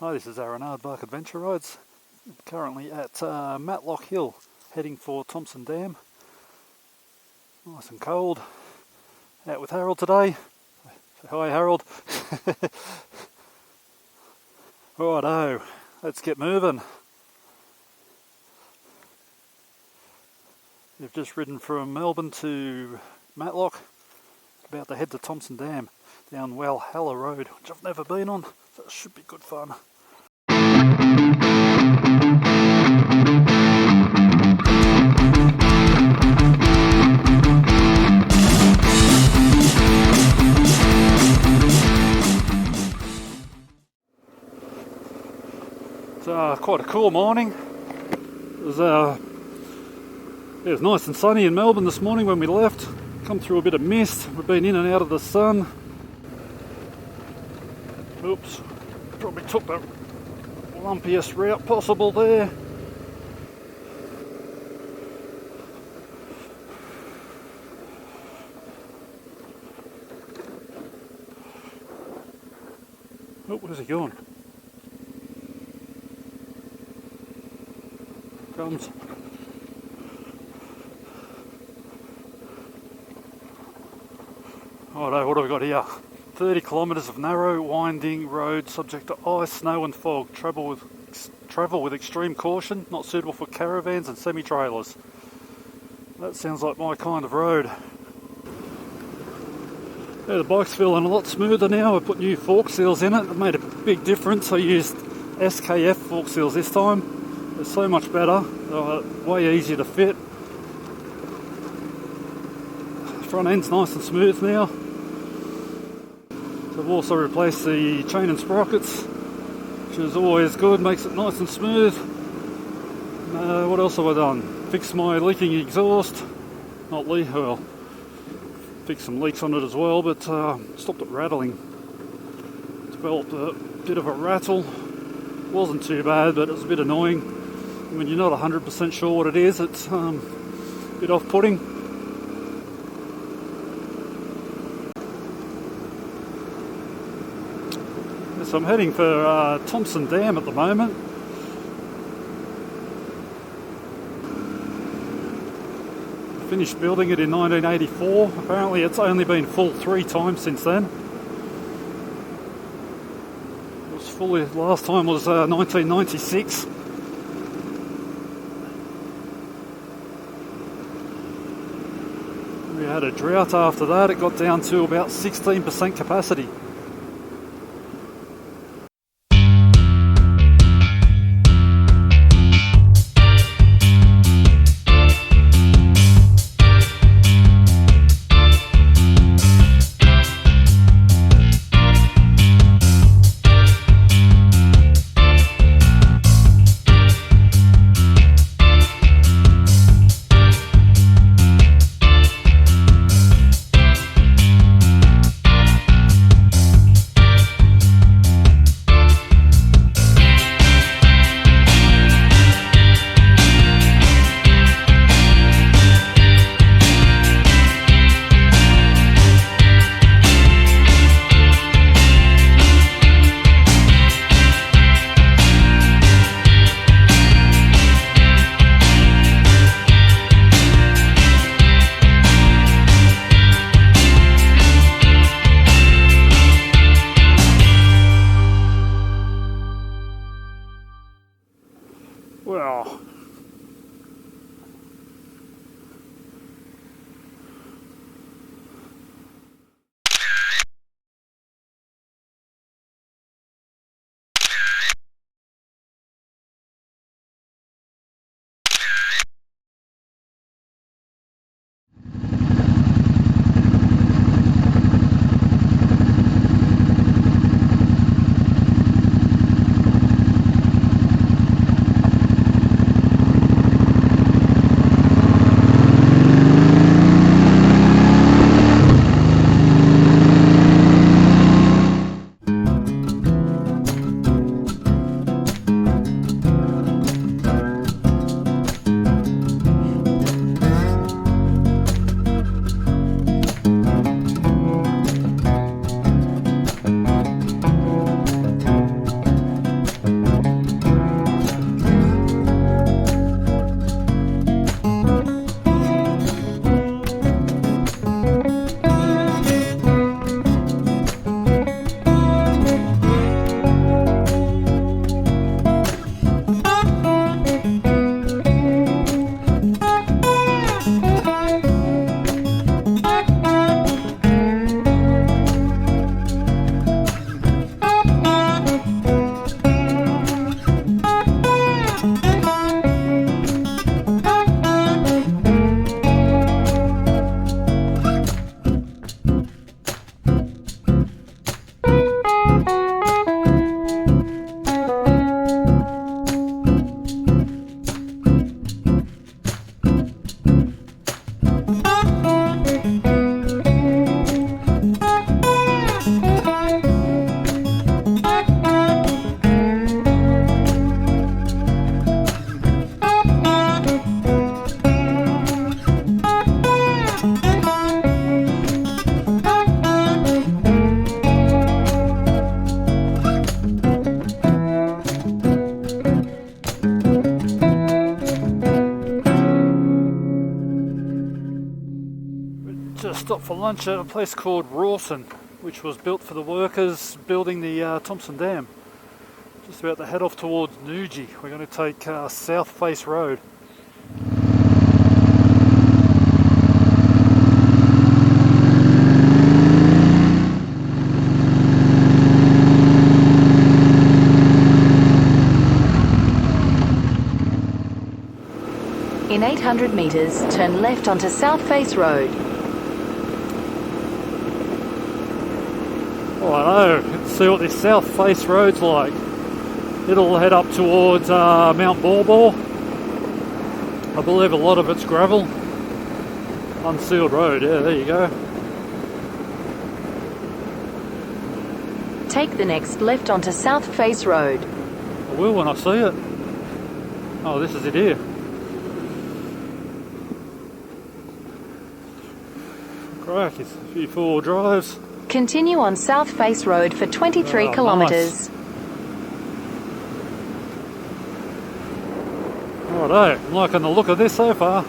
Hi, this is Aaron Bark Adventure Rides. I'm currently at Matlock Hill, heading for Thompson Dam. Nice and cold. Out with Harold today. Say hi, Harold. Righto, let's get moving. We've just ridden from Melbourne to Matlock. About to head to Thompson Dam down Walhalla Road, which I've never been on, so it should be good fun. It's quite a cool morning. It was nice and sunny in Melbourne this morning when we left. Come through a bit of mist. We've been in and out of the sun. Oops, probably took the lumpiest route possible there. Oh, where's he going? Comes. Righto, what have we got here? 30 kilometres of narrow, winding road subject to ice, snow and fog. Travel with extreme caution, not suitable for caravans and semi-trailers. That sounds like my kind of road. Yeah, the bike's feeling a lot smoother now. I put new fork seals in it. It made a big difference. I used SKF fork seals this time. They're so much better. Way easier to fit. Front end's nice and smooth now. So I've also replaced the chain and sprockets, which is always good, makes it nice and smooth. What else have I done? Fixed my leaking exhaust. Not leak, well, fixed some leaks on it as well, but stopped it rattling. Developed a bit of a rattle. Wasn't too bad, but it was a bit annoying. When you're not 100% sure what it is, it's a bit off-putting. So I'm heading for Thompson Dam at the moment. I finished building it in 1984. Apparently it's only been full 3 times since then. It was fully, last time was 1996. We had a drought after that. It got down to about 16% capacity. Well, stopped for lunch at a place called Rawson, which was built for the workers building the Thompson Dam. Just about to head off towards Noojee. We're going to take South Face Road. In 800 metres, turn left onto South Face Road. Oh, I know. Let's see what this South Face Road's like. It'll head up towards Mount Bawbaw. I believe a lot of it's gravel. Unsealed road, yeah, there you go. Take the next left onto South Face Road. I will when I see it. Oh, this is it here. Crack, it's a few four-wheel drives. Continue on South Face Road for 23 kilometres. Nice. Righto, I'm liking the look of this so far.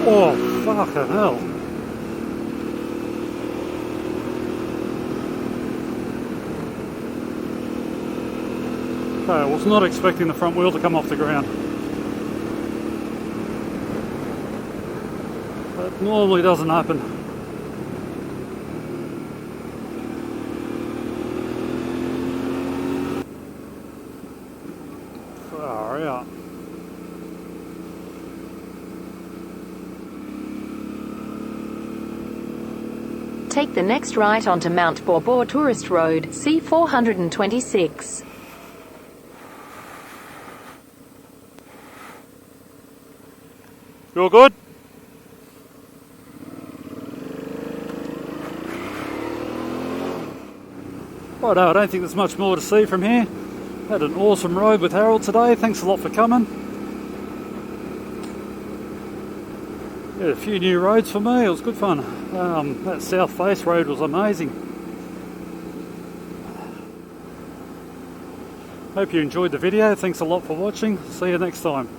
Oh, fucking hell. Okay, I was not expecting the front wheel to come off the ground. That normally doesn't happen. Far out. Take the next right onto Mount Borbor Tourist Road, C426. You all good? Righto, I don't think there's much more to see from here. Had an awesome ride with Harold today. Thanks a lot for coming. Yeah, a few new roads for me. It was good fun. That South Face road was amazing. Hope you enjoyed the video. Thanks a lot for watching. See you next time.